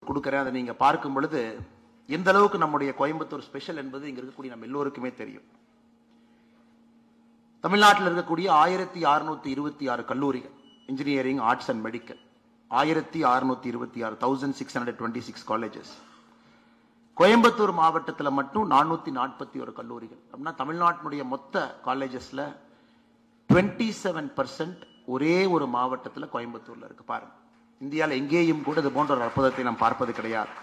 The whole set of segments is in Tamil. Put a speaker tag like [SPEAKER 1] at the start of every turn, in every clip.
[SPEAKER 1] கொடுக்குறேன். அதை நீங்க பார்க்கும் பொழுது எந்த அளவுக்கு நம்முடைய கோயம்புத்தூர் ஸ்பெஷல் என்பது இங்க இருக்கக்கூடிய நம்ம எல்லோருக்குமே தெரியும். தமிழ்நாட்டில் இருக்கக்கூடிய 1626 கல்லூரிகள், engineering, arts and medical, 1626 1626 colleges. Coimbatore மாவட்டத்தில் மட்டும் 441 கல்லூரிகள். அப்படின்னா தமிழ்நாட்டினுடைய மொத்த காலேஜஸ்ல 27% ஒரே ஒரு மாவட்டத்தில் கோயம்புத்தூர்ல இருக்கு. பாருங்க, இந்தியாவில் எங்கேயும் கூட இது போன்ற ஒரு அற்புதத்தை நாம் பார்ப்பது கிடையாது.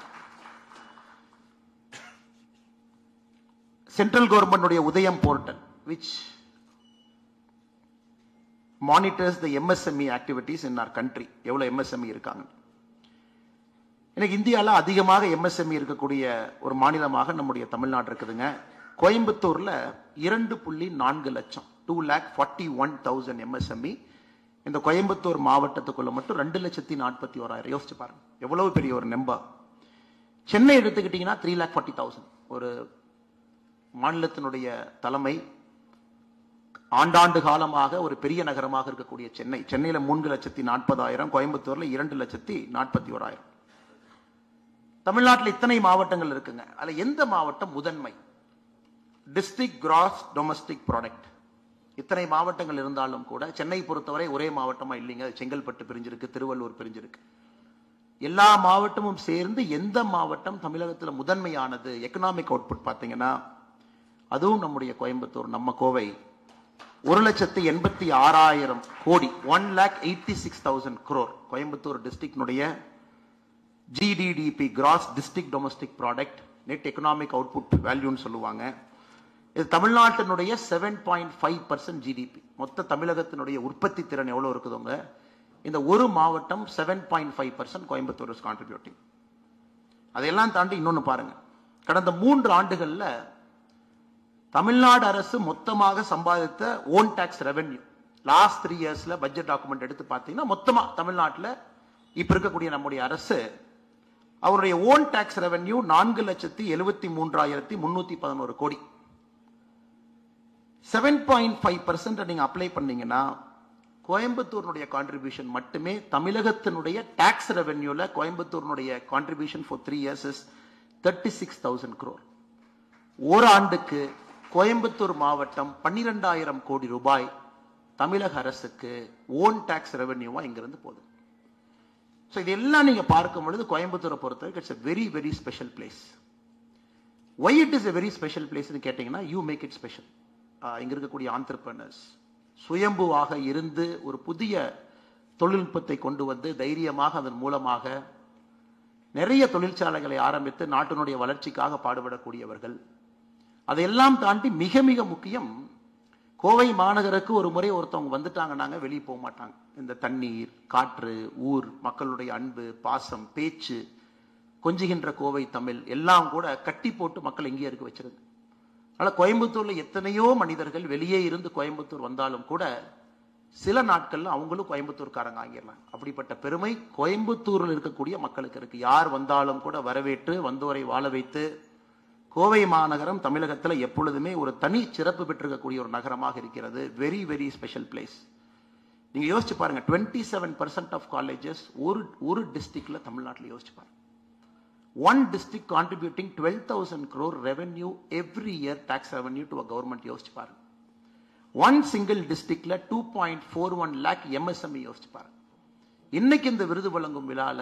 [SPEAKER 1] சென்ட்ரல் கவர்மெண்ட் உதயம் portal which monitors the MSME activities in our country. எவ்வளவு MSME இருக்காங்க. எனக்கு இந்தியாவில் அதிகமாக MSME இருக்கக்கூடிய ஒரு மாநிலமாக நம்முடைய தமிழ்நாடு இருக்குதுங்க. கோயம்புத்தூர்ல 2.4 லட்சம் 2,41,000 MSME இந்த கோயம்புத்தூர் மாவட்டத்துக்குள்ள மட்டும் 2,41,000. யோசிச்சு பாருங்க எவ்வளவு பெரிய ஒரு நம்பர். சென்னை எடுத்துக்கிட்டீங்கன்னா 3,40,000. ஒரு மாநிலத்தினுடைய தலைமை ஆண்டாண்டு காலமாக ஒரு பெரிய நகரமாக இருக்கக்கூடிய சென்னையில 3,40,000, கோயம்புத்தூர்ல 2,41,000. தமிழ்நாட்டில் இத்தனை மாவட்டங்கள் இருக்குங்க. அதுல எந்த மாவட்டம் முதன்மை? District gross domestic product. இத்தனை மாவட்டங்கள் இருந்தாலும் கூட சென்னை பொறுத்தவரை ஒரே மாவட்டமா இல்லைங்க. செங்கல்பட்டு பிரிஞ்சிருக்கு, திருவள்ளூர் பிரிஞ்சிருக்கு. எல்லா மாவட்டமும் சேர்ந்து எந்த மாவட்டம் தமிழகத்தில் முதன்மையானது எக்கனாமிக் அவுட்புட் பார்த்தீங்கன்னா அதுவும் நம்முடைய கோயம்புத்தூர், நம்ம கோவை. 1,86,000 கோடி, 1,86,000 crore. கோயம்புத்தூர் டிஸ்ட்ரிக்ட்னுடைய GDDP, gross district domestic product, net economic output வேல்யூன்னு சொல்லுவாங்க. இது தமிழ்நாட்டினுடைய 7.5% GDP. மொத்த தமிழகத்தினுடைய உற்பத்தி திறன் எவ்வளவு இருக்குதுங்க? இந்த ஒரு மாவட்டம் 7.5% கோயம்புத்தூர் இஸ் கான்ட்ரிபியூட்டிங். அதையெல்லாம் தாண்டி இன்னொன்னு பாருங்க, கடந்த 3 ஆண்டுகள்ல தமிழ்நாடு அரசு மொத்தமாக சம்பாதித்த ஓன் டாக்ஸ் ரெவென்யூ லாஸ்ட் 3 இயர்ஸ்ல பட்ஜெட் டாக்குமெண்ட் எடுத்து பார்த்தீங்கன்னா மொத்தமா தமிழ்நாட்டில் இப்ப இருக்கக்கூடிய நம்முடைய அரசு அவருடைய ஓன் டாக்ஸ் ரெவென்யூ 4,73,311 கோடி. 7.5% நீங்க அப்ளை பண்ணீங்கன்னா கோயம்புத்தூருடைய கான்ட்ரிபியூஷன் மட்டுமே தமிழகத்தினுடைய டாக்ஸ் ரெவென்யூல கோயம்புத்தூருடைய contribution for 3 years is 36,000 crore. ஒரு ஆண்டுக்கு கோயம்புத்தூர் மாவட்டம் 12,000 கோடி ரூபாய் தமிழக அரசுக்கு ஓன் டாக்ஸ் ரெவென்யூவா இங்கிருந்து போகுது. ஸோ இதெல்லாம் நீங்க பார்க்கும் பொழுது கோயம்புத்தூரை பொறுத்தவரைக்கும் it's a very very special place. Why it is a very special place ன்னு கேட்டீங்கன்னா you make it special. இங்க இருக்கக்கூடிய ஆண்டர்பிரனர்ஸ் சுயம்புவாக இருந்து ஒரு புதிய தொழில்நுட்பத்தை கொண்டு வந்து தைரியமாக அதன் மூலமாக நிறைய தொழிற்சாலைகளை ஆரம்பித்து நாட்டினுடைய வளர்ச்சிக்காக பாடுபடக்கூடியவர்கள். அதையெல்லாம் தாண்டி மிக மிக முக்கியம், கோவை மாநகருக்கு ஒரு முறை ஒருத்தவங்க வந்துட்டாங்கன்னாங்க வெளியே போக மாட்டாங்க. இந்த தண்ணீர், காற்று, ஊர், மக்களுடைய அன்பு, பாசம், பேச்சு, கொஞ்சுகின்ற கோவை தமிழ் எல்லாம் கூட கட்டி போட்டு மக்கள் எங்கேயே இருக்க வச்சிருக்கு. அதனால கோயம்புத்தூர்ல எத்தனையோ மனிதர்கள் வெளியே இருந்து கோயம்புத்தூர் வந்தாலும் கூட சில நாட்கள்ல அவங்களும் கோயம்புத்தூர்காரங்க ஆகிடலாம். அப்படிப்பட்ட பெருமை கோயம்புத்தூரில் இருக்கக்கூடிய மக்களுக்கு இருக்கு. யார் வந்தாலும் கூட வரவேற்று வந்தோரை வாழ வைத்து கோவை மாநகரம் தமிழகத்தில் எப்பொழுதுமே ஒரு தனி சிறப்பு பெற்றிருக்கக்கூடிய ஒரு நகரமாக இருக்கிறது. Very very special place. நீங்க யோசிச்சு பாருங்க, 27% ஆஃப் காலேஜஸ் ஒரு டிஸ்ட்ரிக்ட்ல தமிழ்நாட்டில் யோசிச்சு பாருங்க. One district contributing 12,000 crore revenue every year, tax revenue to a government. யோசிச்சு பாருங்க. One single districtல 2.41 lakh MSME யோசிச்சு பாருங்க. இன்னைக்கு இந்த விருது வழங்கும் விழால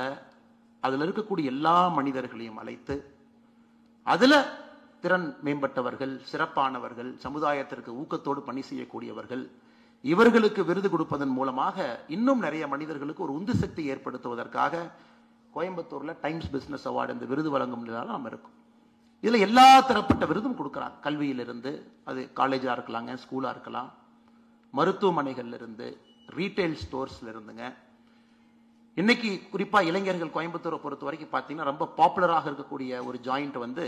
[SPEAKER 1] அதுல இருக்கக்கூடிய எல்லா மனிதர்களையும் அழைத்து அதுல திறன் மேம்பட்டவர்கள், சிறப்பானவர்கள், சமுதாயத்திற்கு ஊக்கத்தோடு பணி செய்யக்கூடியவர்கள், இவர்களுக்கு விருது கொடுப்பதன் மூலமாக இன்னும் நிறைய மனிதர்களுக்கு ஒரு உந்து சக்தி ஏற்படுத்துவதற்காக கோயம்புத்தூர்ல டைம்ஸ் பிசினஸ் அவார்டு இந்த விருது வழங்கும் நிலையில நம்ம இருக்கும். இதுல எல்லா தரப்பட்ட விருதும் கொடுக்குறாங்க. கல்வியிலிருந்து, அது காலேஜா இருக்கலாங்க, ஸ்கூலா இருக்கலாம், மருத்துவமனைகள்ல இருந்து, ரீட்டைல் ஸ்டோர்ஸ்ல இருந்துங்க. இன்னைக்கு குறிப்பா இளைஞர்கள் கோயம்புத்தூரை பொறுத்த வரைக்கும் பார்த்தீங்கன்னா ரொம்ப பாப்புலராக இருக்கக்கூடிய ஒரு ஜாயிண்ட் வந்து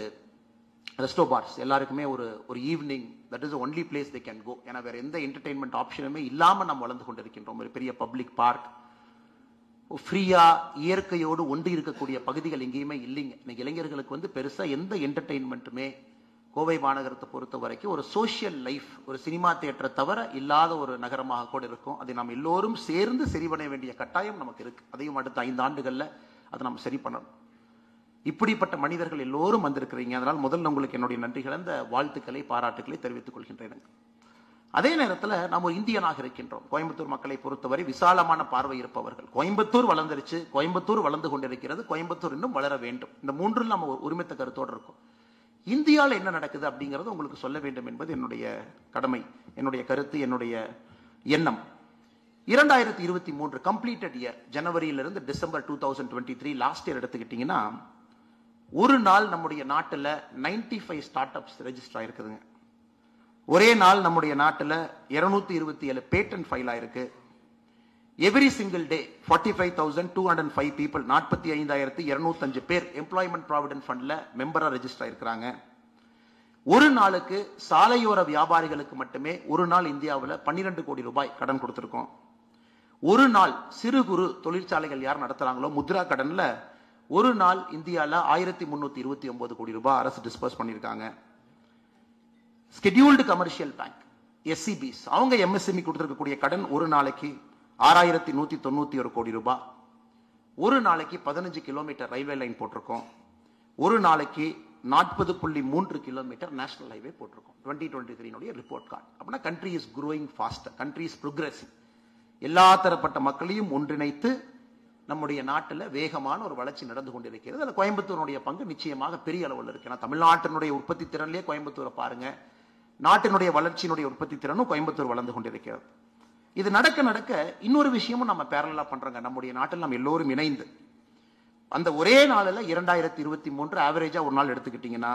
[SPEAKER 1] ரெஸ்டோ பார்ஸ். எல்லாருக்குமே ஒரு evening that is only place they can go. ஏன்னா வேற எந்த என்டர்டைன்மெண்ட் ஆப்ஷனுமே இல்லாம நம்ம வளர்ந்து கொண்டிருக்கின்றோம். ஒரு பெரிய பப்ளிக் பார்க், ஃப்ரீயா இயற்கையோடு ஒன்று இருக்கக்கூடிய பகுதிகள் எங்கேயுமே இல்லைங்க. இன்னைக்கு இளைஞர்களுக்கு வந்து பெருசா எந்த என்டர்டைன்மெண்ட்டுமே கோவை மாநகரத்தை பொறுத்த வரைக்கும் ஒரு சோசியல் லைஃப், ஒரு சினிமா தியேட்டரை தவிர இல்லாத ஒரு நகரமாக கூட இருக்கும். அதை நாம் எல்லோரும் சேர்ந்து சரி பண்ண வேண்டிய கட்டாயம் நமக்கு இருக்கு. அதையும் அடுத்த 5 ஆண்டுகள்ல அதை நம்ம சரி பண்ணணும். இப்படிப்பட்ட மனிதர்கள் எல்லோரும் வந்திருக்கிறீங்க. அதனால் முதல்ல உங்களுக்கு என்னுடைய நன்றி கலந்த வாழ்த்துக்களை, பாராட்டுக்களை தெரிவித்துக் கொள்கின்றேன். அதே நேரத்தில் நாம் ஒரு இந்தியனாக இருக்கின்றோம். கோயம்புத்தூர் மக்களை பொறுத்தவரை விசாலமான பார்வை இருப்பவர்கள். கோயம்புத்தூர் வளர்ந்துருச்சு, கோயம்புத்தூர் வளர்ந்து கொண்டிருக்கிறது, கோயம்புத்தூர் இன்னும் வளர வேண்டும். இந்த மூன்றில் நம்ம ஒருமித்த கருத்தோடு இருக்கும். இந்தியாவில் என்ன நடக்குது அப்படிங்கிறது உங்களுக்கு சொல்ல வேண்டும் என்பது என்னுடைய கடமை, என்னுடைய கருத்து, என்னுடைய எண்ணம். 2023 கம்ப்ளீட்டட் இயர், ஜனவரியிலிருந்து டிசம்பர் 2023 லாஸ்ட் இயர் எடுத்துக்கிட்டீங்கன்னா, ஒரு நாள் நம்முடைய நாட்டில் 95 ஸ்டார்ட் அப்ஸ் ரெஜிஸ்டர் ஆயிருக்குதுங்க. ஒரே நாள் நம்முடைய நாட்டில் 227 பேட்டன்ட் ஃபைல் ஆயிருக்கு. எவ்ரி சிங்கிள் டே 45,205 பீப்புள், 45,205 பேர் எம்ப்ளாய்மெண்ட் ப்ராவிடன்ட் ஃபண்ட்ல மெம்பரா ரெஜிஸ்டர் ஆயிருக்கிறாங்க. ஒரு நாளுக்கு சாலையோர வியாபாரிகளுக்கு மட்டுமே ஒரு நாள் இந்தியாவில் 12 கோடி ரூபாய் கடன் கொடுத்திருக்கோம். ஒரு நாள் சிறு குறு தொழிற்சாலைகள் யார் நடத்துறாங்களோ முத்ரா கடன்ல ஒரு நாள் இந்தியாவில் 1329 கோடி ரூபாய் அரசு டிஸ்பர்ஸ் பண்ணியிருக்காங்க. ஸ்கெடியூல்டு கமர்ஷியல் பேங்க் SCBs அவங்க MSME கொடுத்திருக்கக்கூடிய கடன் ஒரு நாளைக்கு 6,191 கோடி ரூபாய். ஒரு நாளைக்கு 15 கிலோமீட்டர் ரயில்வே லைன் போட்டிருக்கோம். ஒரு நாளைக்கு 40.3 கிலோமீட்டர் நேஷனல் ஹைவே போட்டிருக்கோம். 2023 ரிப்போர்ட் கார்டு. அப்படின்னா country is growing faster, country is progressing. எல்லா தரப்பட்ட மக்களையும் ஒன்றிணைத்து நம்முடைய நாட்டில் வேகமான ஒரு வளர்ச்சி நடந்து கொண்டிருக்கிறது. அதில் கோயம்புத்தூருடைய பங்கு நிச்சயமாக பெரிய அளவில் இருக்கு. ஏன்னா தமிழ்நாட்டினுடைய உற்பத்தி திறன்லேயே கோயம்புத்தூரை பாருங்க, நாட்டினுடைய வளர்ச்சியினுடைய உற்பத்தி திறனும் கோயம்புத்தூர் வளர்ந்து கொண்டிருக்கிறது. இது நடக்க நடக்க இன்னொரு விஷயமும் நம்ம பேரலா பண்றோங்க. நம்முடைய நாட்டில் நம்ம எல்லோரும் இணைந்து அந்த ஒரே நாளில் 2023 ஆவரேஜா ஒரு நாள் எடுத்துக்கிட்டீங்கன்னா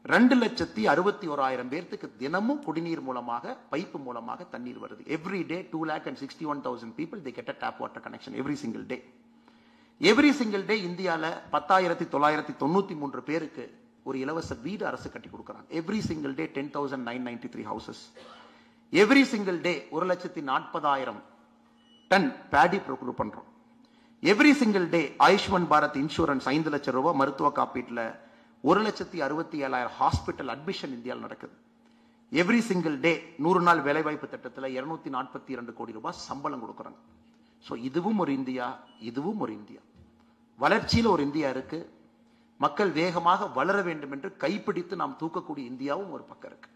[SPEAKER 1] 2,61,000 பேருக்கு தினமும் குடிநீர் மூலமாக பைப்பு மூலமாக தண்ணீர் வருது. Every day 2,61,000 people they get a tap water connection every single day. Every single day இந்தியாவில் 10,993 பேருக்கு ஒரு இலவச வீடு அரசு கட்டி கொடுக்குறாங்க. Every single day 10,993 houses. Every single day 1,40,000 ton paddy procure பண்றோம். Every single day Ayushman Bharat insurance 5 லட்சம் ரூபாய் மருத்துவ காப்பீட்டில் 1,67,000 ஹாஸ்பிட்டல் அட்மிஷன் இந்தியாவில் நடக்குது. எவ்ரி சிங்கிள் டே 100 நாள் வேலைவாய்ப்பு திட்டத்தில் 242 கோடி ரூபாய் சம்பளம் கொடுக்குறாங்க. ஸோ இதுவும் ஒரு இந்தியா, இதுவும் ஒரு இந்தியா. வளர்ச்சியில் ஒரு இந்தியா இருக்கு. மக்கள் வேகமாக வளர வேண்டும் என்று கைப்பிடித்து நாம் தூக்கக்கூடிய இந்தியாவும் ஒரு பக்கம் இருக்கு.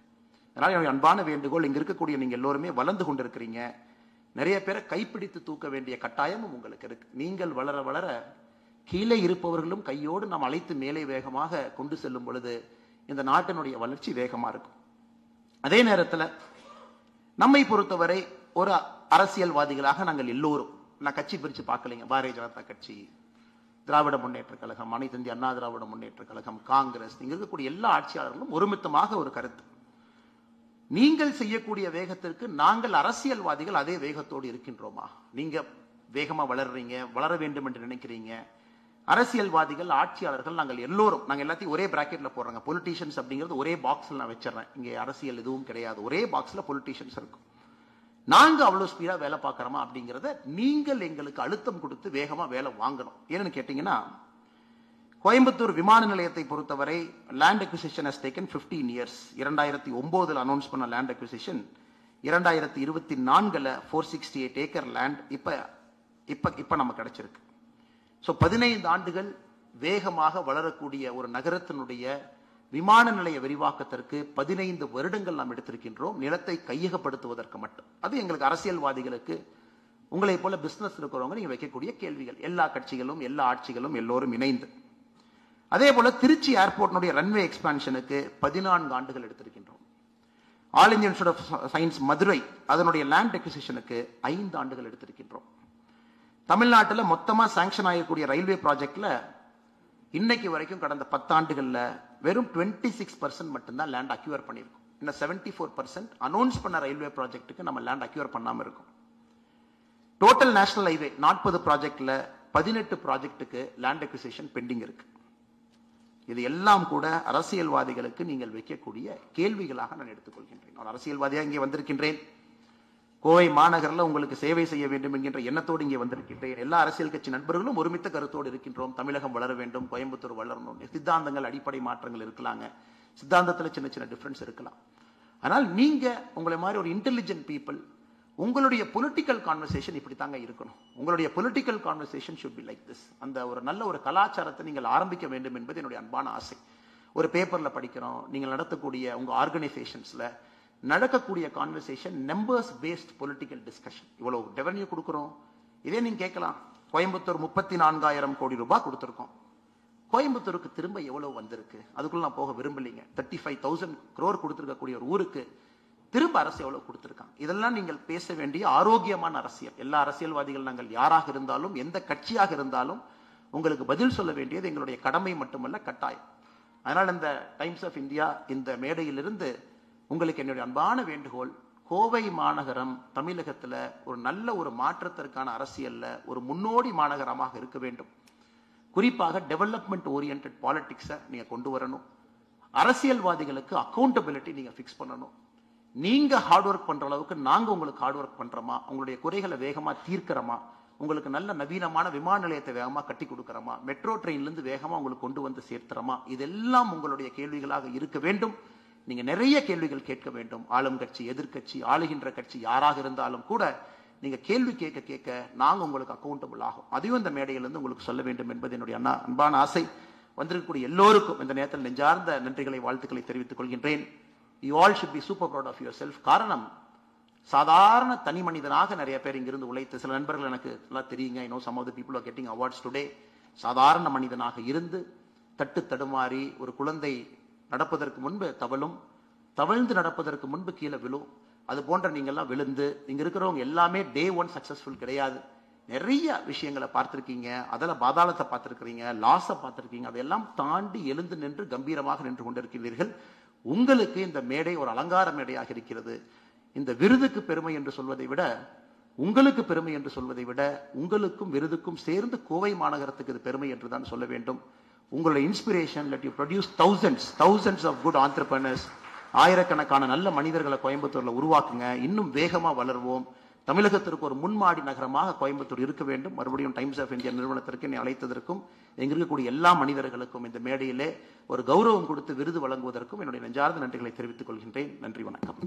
[SPEAKER 1] அதனால என்னுடைய அன்பான வேண்டுகோள், இங்க இருக்கக்கூடிய நீங்க எல்லோருமே வளர்ந்து கொண்டிருக்கிறீங்க. நிறைய பேரை கைப்பிடித்து தூக்க வேண்டிய கட்டாயமும் உங்களுக்கு இருக்கு. நீங்கள் வளர வளர கீழே இருப்பவர்களும் கையோடு நாம் அழைத்து மேலே வேகமாக கொண்டு செல்லும் பொழுது இந்த நாட்டினுடைய வளர்ச்சி வேகமா இருக்கும். அதே நேரத்தில் நம்மை பொறுத்தவரை ஒரு அரசியல்வாதிகளாக நாங்கள் எல்லோரும், நான் கட்சி பிரிச்சு பார்க்கலைங்க, பாரதிய ஜனதா கட்சி, திராவிட முன்னேற்ற கழகம், அனைத்து இந்திய அண்ணா திராவிட முன்னேற்ற கழகம், காங்கிரஸ், இங்க இருக்கக்கூடிய எல்லா ஆட்சியாளர்களும் ஒருமித்தமாக ஒரு கருத்து, நீங்கள் செய்யக்கூடிய வேகத்திற்கு நாங்கள் அரசியல்வாதிகள் அதே வேகத்தோடு இருக்கின்றோமா? நீங்க வேகமா வளர்றீங்க, வளர வேண்டும் என்று நினைக்கிறீங்க. அரசியல்வாதிகள், ஆட்சியாளர்கள், நாங்கள் எல்லோரும், நாங்கள் எல்லாத்தையும் ஒரே பிராக்கெட்ல போடுறாங்க. பொலிட்டீஷியன்ஸ் அப்படிங்கிறது ஒரே பாக்ஸ்ல நான் வச்சிடறேன். இங்கே அரசியல் எதுவும் கிடையாது, ஒரே பாக்ஸ்ல பொலிட்டீஷியன்ஸ் இருக்கும். நாங்க அவ்வளவு ஸ்பீடா வேலை பார்க்கறோமா அப்படிங்கிறத நீங்கள் எங்களுக்கு அழுத்தம் கொடுத்து வேகமா வேலை வாங்கணும். ஏன்னு கேட்டீங்கன்னா, கோயம்புத்தூர் விமான நிலையத்தை பொறுத்தவரை land acquisition has taken 15 years. 2009 announce பண்ண லேண்ட் அக்விசிஷன் 2024 468 ஏக்கர் லேண்ட் இப்ப நம்ம கிடைச்சிருக்கு. ஸோ 15 ஆண்டுகள் வேகமாக வளரக்கூடிய ஒரு நகரத்தினுடைய விமான நிலைய விரிவாக்கத்திற்கு 15 வருடங்கள் நாம் எடுத்திருக்கின்றோம், நிலத்தை கையகப்படுத்துவதற்கு மட்டும். அது எங்களுக்கு அரசியல்வாதிகளுக்கு, உங்களை போல பிசினஸ் இருக்கிறவங்க நீங்க வைக்கக்கூடிய கேள்விகள், எல்லா கட்சிகளும் எல்லா ஆட்சிகளும் எல்லோரும் இணைந்து. அதே போல திருச்சி ஏர்போர்ட்னுடைய ரன்வே எக்ஸ்பான்ஷனுக்கு 14 ஆண்டுகள் எடுத்திருக்கின்றோம். All India institute of science Madurai அதனுடைய லேண்ட் அக்விசிஷனுக்கு 5 ஆண்டுகள் எடுத்திருக்கின்றோம். தமிழ்நாட்டில் மொத்தமா சாங்ஷன் ஆகக்கூடிய ரயில்வே ப்ராஜெக்ட்ல இன்னைக்கு வரைக்கும் கடந்த 10 ஆண்டுகள்ல வெறும் 26% மட்டும்தான் லேண்ட் அக்யூர் பண்ணிருக்கோம். இன்னும் 74% அனௌன்ஸ் பண்ண ரயில்வே ப்ராஜெக்ட்டுக்கு நம்ம லேண்ட் அக்யூர் பண்ணாம இருக்கோம். டோட்டல் நேஷனல் ஹைவே 40 ப்ராஜெக்ட்ல 18 ப்ராஜெக்ட்டுக்கு லேண்ட் அக்விசிஷன் பெண்டிங் இருக்கு. இது எல்லாம் கூட அரசியல்வாதிகளுக்கு நீங்கள் வைக்கக்கூடிய கேள்விகளாக நான் எடுத்துக்கொள்கின்றேன். ஒரு அரசியல்வாதியா இங்கே வந்திருக்கின்றேன். கோவை மாநகரில் உங்களுக்கு சேவை செய்ய வேண்டும் என்கின்ற எண்ணத்தோடு இங்கே வந்திருக்கின்றேன். எல்லா அரசியல் கட்சி நண்பர்களும் ஒருமித்த கருத்தோடு இருக்கின்றோம். தமிழகம் வளர வேண்டும், கோயம்புத்தூர் வளரணும். சித்தாந்தங்கள், அடிப்படை மாற்றங்கள் இருக்கலாங்க, சித்தாந்தத்தில் சின்ன சின்ன டிஃபரன்ஸ் இருக்கலாம். ஆனால் நீங்க உங்களை மாதிரி ஒரு இன்டெலிஜென்ட் பீப்புள், உங்களுடைய பொலிட்டிக்கல் கான்வர்சேஷன் இப்படி தாங்க இருக்கணும். உங்களுடைய political conversation should be like this. அந்த ஒரு நல்ல ஒரு கலாச்சாரத்தை நீங்கள் ஆரம்பிக்க வேண்டும் என்பது என்னுடைய அன்பான ஆசை. ஒரு பேப்பர்ல படிக்கிறோம், நீங்கள் நடத்தக்கூடிய உங்க ஆர்கனைசேஷன்ஸ்ல நடக்கக்கூடிய conversation numbers based political discussion. இவ்வளவு ரெவன்யூ கொடுக்கிறோம், இதே நீங்க கேட்கலாம். கோயம்புத்தூர் 34,000 கோடி ரூபாய் கொடுத்திருக்கோம், கோயம்புத்தூருக்கு திரும்ப எவ்வளவு வந்திருக்கு? அதுக்குள்ள நான் போக விரும்பலீங்க. 35,000 crore கொடுத்திருக்கக்கூடிய ஒரு ஊருக்கு திரும்ப அரசு எவ்வளவு கொடுத்திருக்காங்க? இதெல்லாம் நீங்கள் பேச வேண்டிய ஆரோக்கியமான அரசியல். எல்லா அரசியல்வாதிகள் நாங்கள் யாராக இருந்தாலும் எந்த கட்சியாக இருந்தாலும் உங்களுக்கு பதில் சொல்ல வேண்டியது எங்களுடைய கடமை மட்டுமல்ல, கட்டாயம். அதனால் இந்த டைம்ஸ் ஆஃப் இந்தியா இந்த மேடையிலிருந்து உங்களுக்கு என்னுடைய அன்பான வேண்டுகோள், கோவை மாநகரம் தமிழகத்துல ஒரு நல்ல ஒரு மாற்றத்திற்கான அரசியல்ல ஒரு முன்னோடி மாநகரமாக இருக்க வேண்டும். குறிப்பாக டெவலப்மெண்ட் ஓரியன்டட் பாலிடிக்ஸை நீங்க கொண்டு வரணும். அரசியல்வாதிகளுக்கு அக்கௌண்டபிலிட்டி நீங்க பிக்ஸ் பண்ணணும். நீங்க ஹார்ட் ஒர்க் பண்ற அளவுக்கு நாங்க உங்களுக்கு ஹார்ட் ஒர்க் பண்றோமா? உங்களுடைய குறைகளை வேகமா தீர்க்கிறோமா? உங்களுக்கு நல்ல நவீனமான விமான நிலையத்தை வேகமா கட்டி கொடுக்கிறோமா? மெட்ரோ ட்ரெயின்ல இருந்து வேகமா உங்களுக்கு கொண்டு வந்து சேர்த்துறோமா? இதெல்லாம் உங்களுடைய கேள்விகளாக இருக்க வேண்டும். நீங்க நிறைய கேள்விகள் கேட்க வேண்டும். ஆளும் கட்சி, எதிர்கட்சி, ஆளுகின்ற கட்சி யாராக இருந்தாலும் கூட நீங்க கேள்வி கேட்க கேட்க நாங்க உங்களுக்கு அக்கௌண்டபிள் ஆகும். அதையும் இந்த மேடையிலிருந்து உங்களுக்கு சொல்ல வேண்டும் என்பது என்னுடைய அன்பான ஆசை. வந்திருக்கக்கூடிய எல்லோருக்கும் இந்த நேரத்தில் நெஞ்சார்ந்த நன்றிகளை, வாழ்த்துக்களை தெரிவித்துக் கொள்கின்றேன். You all should be super proud of yourself. காரணம், சாதாரண தனி மனிதனாக நிறைய பேர் இங்கிருந்து உழைத்து, சில நண்பர்கள் எனக்கு எல்லாம் தெரியுங்க, I know some of the people are getting awards today. சாதாரண மனிதனாக இருந்து தட்டு தடுமாறி ஒரு குழந்தை நடப்பதற்கு முன்பு தவழ்ந்து நடப்பதற்கு முன்பு கீழே விழும். அது போன்ற நீங்க எல்லாம் விழுந்து இங்க இருக்கிறவங்க எல்லாமே டே 1 சக்சஸ்ஃபுல் கிடையாது. நிறைய விஷயங்களை பார்த்திருக்கீங்க, அதில் பாதாளத்தை பார்த்திருக்கிறீங்க, லாஸை பார்த்திருக்கீங்க. அதையெல்லாம் தாண்டி எழுந்து நின்று கம்பீரமாக நின்று கொண்டிருக்கிறீர்கள். உங்களுக்கு இந்த மேடை ஒரு அலங்கார மேடையாக இருக்கிறது. இந்த விருதுக்கு பெருமை என்று சொல்வதை விட, உங்களுக்கு பெருமை என்று சொல்வதை விட, உங்களுக்கும் விருதுக்கும் சேர்ந்து கோவை மாநகரத்துக்கு இது பெருமை என்று தான் சொல்ல வேண்டும். உங்களுடைய inspiration, let you produce thousands of good entrepreneurs. ஆயிரக்கணக்கான நல்ல மனிதர்களை கோயம்புத்தூர்ல உருவாக்குங்க. இன்னும் வேகமா வளர்வோம். தமிழகத்திற்கு ஒரு முன்மாடி நகரமாக கோயம்புத்தூர் இருக்க வேண்டும். மறுபடியும் டைம்ஸ் ஆஃப் இந்தியா நிறுவனத்திற்கு என்னை அழைத்ததற்கும், எங்க இருக்கக்கூடிய எல்லா மனிதர்களுக்கும் இந்த மேடையிலே ஒரு கௌரவம் கொடுத்து விருது வழங்குவதற்கும் என்னுடைய நெஞ்சார்ந்த நன்றிகளை தெரிவித்துக் கொள்கின்றேன். நன்றி, வணக்கம்.